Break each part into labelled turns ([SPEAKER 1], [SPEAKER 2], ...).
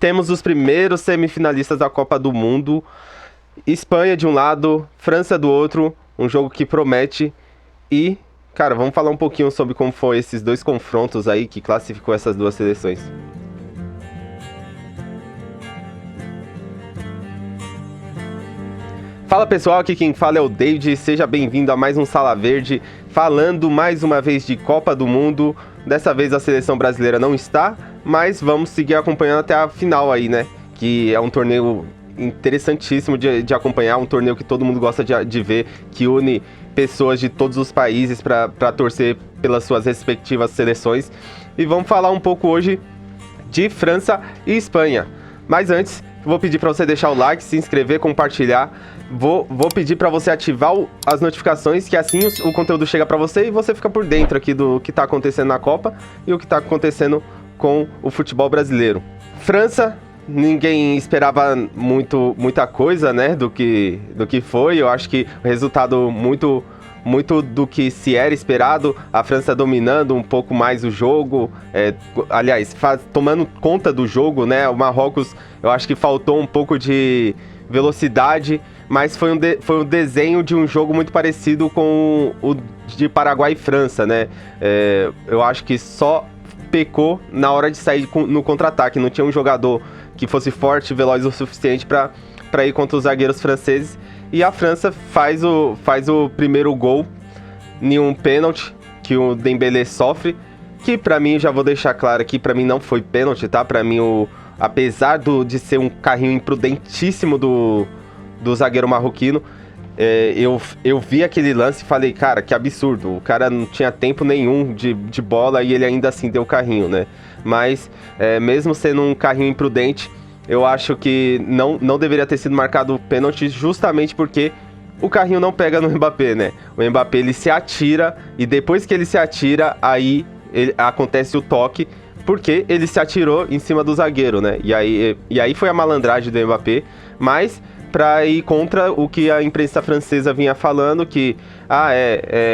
[SPEAKER 1] Temos os primeiros semifinalistas da Copa do Mundo. Espanha de um lado, França do outro. Um jogo que promete. E, cara, vamos falar um pouquinho sobre como foi esses dois confrontos aí que classificou essas duas seleções. Fala pessoal, aqui quem fala é o David, seja bem-vindo a mais um Sala Verde, falando mais uma vez de Copa do Mundo. Dessa vez a seleção brasileira não está, mas vamos seguir acompanhando até a final aí, né? Que é um torneio interessantíssimo de acompanhar, um torneio que todo mundo gosta de ver, que une pessoas de todos os países para torcer pelas suas respectivas seleções. E vamos falar um pouco hoje de França e Espanha. Mas antes, vou pedir para você deixar o like, se inscrever, compartilhar. Vou pedir para você ativar as notificações, que assim o conteúdo chega para você e você fica por dentro aqui do que está acontecendo na Copa e o que está acontecendo com o futebol brasileiro. França, ninguém esperava muita coisa, né, do que foi. Eu acho que o resultado muito do que se era esperado, a França dominando um pouco mais o jogo, tomando conta do jogo, né? O Marrocos, eu acho que faltou um pouco de velocidade, mas foi um desenho de um jogo muito parecido com o de Paraguai e França, né? Eu acho que só pecou na hora de sair no contra-ataque, não tinha um jogador que fosse forte e veloz o suficiente para ir contra os zagueiros franceses. E a França faz o primeiro gol em um pênalti que o Dembélé sofre, que pra mim, já vou deixar claro aqui, pra mim não foi pênalti, tá? Pra mim, apesar de ser um carrinho imprudentíssimo do zagueiro marroquino, eu vi aquele lance e falei, cara, que absurdo, o cara não tinha tempo nenhum de bola e ele ainda assim deu carrinho, né? Mas, mesmo sendo um carrinho imprudente, eu acho que não deveria ter sido marcado o pênalti, justamente porque o carrinho não pega no Mbappé, né? O Mbappé, ele se atira e depois que ele se atira, aí acontece o toque, porque ele se atirou em cima do zagueiro, né? E aí foi a malandragem do Mbappé, mas para ir contra o que a imprensa francesa vinha falando, que a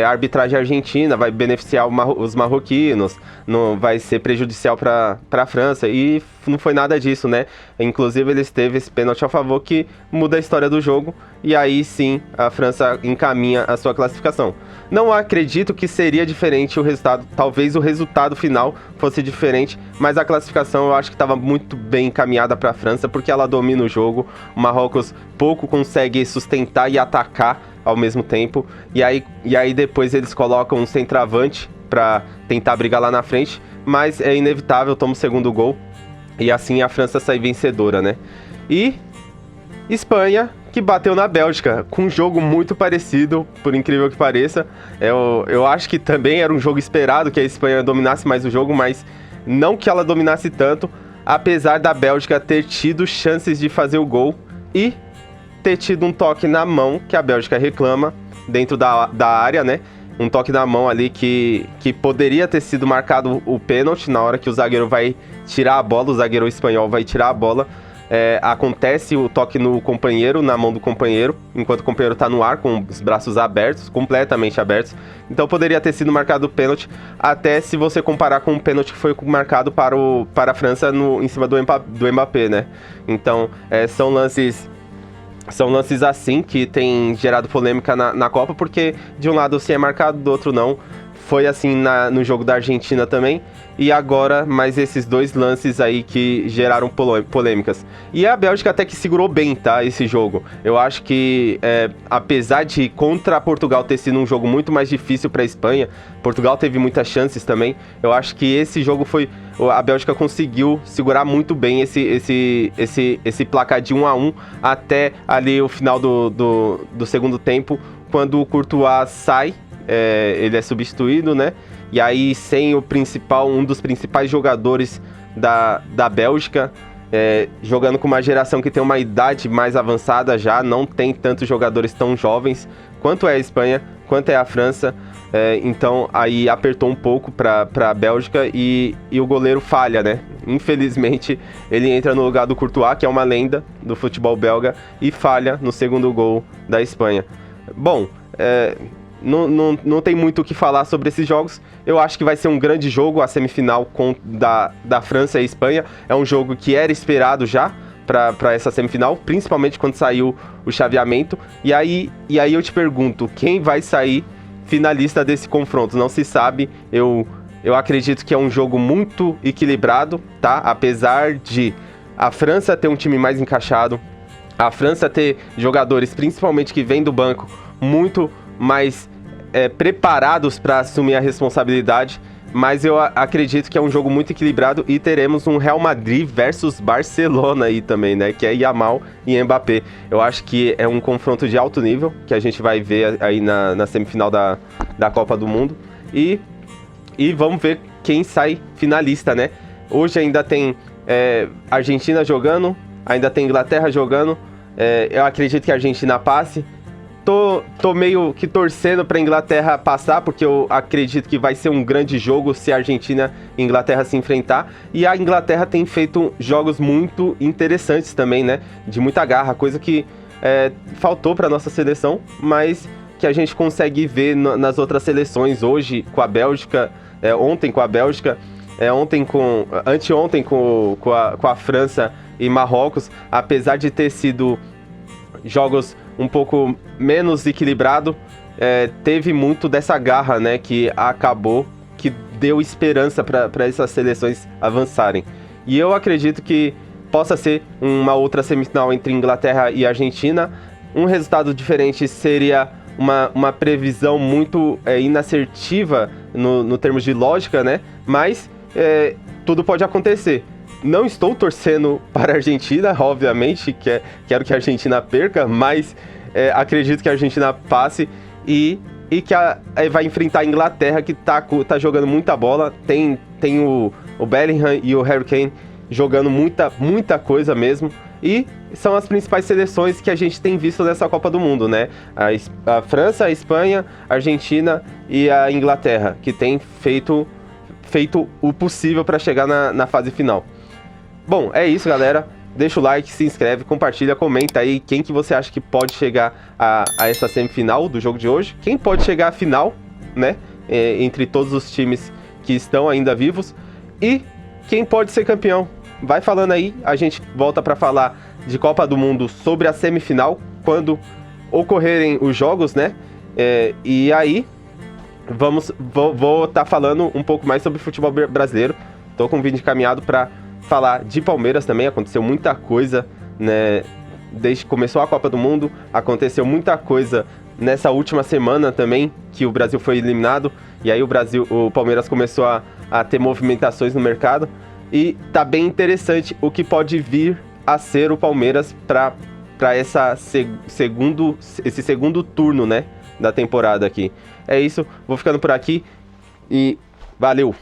[SPEAKER 1] arbitragem argentina vai beneficiar os marroquinos, não vai ser prejudicial para a França, e não foi nada disso, né? Inclusive eles teve esse pênalti a favor que muda a história do jogo, e aí sim a França encaminha a sua classificação. Não acredito que seria diferente o resultado, talvez o resultado final fosse diferente, mas a classificação eu acho que estava muito bem encaminhada para a França, porque ela domina o jogo. O Marrocos pouco consegue sustentar e atacar ao mesmo tempo, e aí depois eles colocam um centroavante para tentar brigar lá na frente, mas é inevitável, toma o segundo gol, e assim a França sai vencedora, né? E Espanha, que bateu na Bélgica, com um jogo muito parecido, por incrível que pareça. Eu acho que também era um jogo esperado, que a Espanha dominasse mais o jogo, mas não que ela dominasse tanto, apesar da Bélgica ter tido chances de fazer o gol e ter tido um toque na mão, que a Bélgica reclama, dentro da área, né? Um toque na mão ali que poderia ter sido marcado o pênalti na hora que o zagueiro vai tirar a bola, o zagueiro espanhol vai tirar a bola. Acontece o toque no companheiro, na mão do companheiro, enquanto o companheiro está no ar com os braços abertos, completamente abertos. Então poderia ter sido marcado o pênalti, até se você comparar com o pênalti que foi marcado para a França em cima do Mbappé, né? Então são lances assim que tem gerado polêmica na Copa, porque de um lado sim é marcado, do outro não. Foi assim no jogo da Argentina também. E agora, mais esses dois lances aí que geraram polêmicas. E a Bélgica até que segurou bem, tá, esse jogo. Eu acho que, apesar de contra Portugal ter sido um jogo muito mais difícil para a Espanha, Portugal teve muitas chances também, eu acho que esse jogo a Bélgica conseguiu segurar muito bem esse placar de 1-1 até ali o final do segundo tempo, quando o Courtois sai, ele é substituído, né? E aí sem um dos principais jogadores da Bélgica, jogando com uma geração que tem uma idade mais avançada já, não tem tantos jogadores tão jovens quanto é a Espanha, quanto é a França. Então aí apertou um pouco para a Bélgica e o goleiro falha, né? Infelizmente ele entra no lugar do Courtois, que é uma lenda do futebol belga, e falha no segundo gol da Espanha. Bom, não tem muito o que falar sobre esses jogos. Eu acho que vai ser um grande jogo, a semifinal da França e Espanha. É um jogo que era esperado já para essa semifinal, principalmente quando saiu o chaveamento. E aí eu te pergunto, quem vai sair finalista desse confronto? Não se sabe. Eu acredito que é um jogo muito equilibrado, tá? Apesar de a França ter um time mais encaixado, a França ter jogadores, principalmente que vêm do banco, muito mais preparados para assumir a responsabilidade, mas eu acredito que é um jogo muito equilibrado e teremos um Real Madrid versus Barcelona aí também, né? Que é Yamal e Mbappé. Eu acho que é um confronto de alto nível que a gente vai ver aí na semifinal da Copa do Mundo e vamos ver quem sai finalista, né? Hoje ainda tem Argentina jogando, ainda tem Inglaterra jogando. Eu acredito que a Argentina passe. Tô meio que torcendo pra Inglaterra passar, porque eu acredito que vai ser um grande jogo se a Argentina e a Inglaterra se enfrentar. E a Inglaterra tem feito jogos muito interessantes também, né? De muita garra, coisa que faltou pra nossa seleção, mas que a gente consegue ver nas outras seleções hoje, com a Bélgica, ontem com a Bélgica, anteontem com a França e Marrocos, apesar de ter sido jogos um pouco menos equilibrado, teve muito dessa garra, né, que acabou, que deu esperança para essas seleções avançarem. E eu acredito que possa ser uma outra semifinal entre Inglaterra e Argentina. Um resultado diferente seria uma previsão muito inassertiva no termos de lógica, né, mas tudo pode acontecer. Não estou torcendo para a Argentina, obviamente, quero que a Argentina perca, mas acredito que a Argentina passe e que vai enfrentar a Inglaterra, que tá jogando muita bola. Tem o Bellingham e o Harry Kane jogando muita coisa mesmo. E são as principais seleções que a gente tem visto nessa Copa do Mundo, né? A França, a Espanha, a Argentina e a Inglaterra, que tem feito o possível para chegar na fase final. Bom, é isso, galera. Deixa o like, se inscreve, compartilha, comenta aí quem que você acha que pode chegar a essa semifinal do jogo de hoje. Quem pode chegar à final, né? Entre todos os times que estão ainda vivos. E quem pode ser campeão. Vai falando aí, a gente volta para falar de Copa do Mundo sobre a semifinal, quando ocorrerem os jogos, né? E aí, vou estar falando um pouco mais sobre futebol brasileiro. Tô com um vídeo encaminhado para falar de Palmeiras também. Aconteceu muita coisa, né? Desde que começou a Copa do Mundo, aconteceu muita coisa nessa última semana também, que o Brasil foi eliminado, e aí o Palmeiras começou a ter movimentações no mercado, e tá bem interessante o que pode vir a ser o Palmeiras para esse segundo turno, né, da temporada aqui. É isso, vou ficando por aqui e valeu!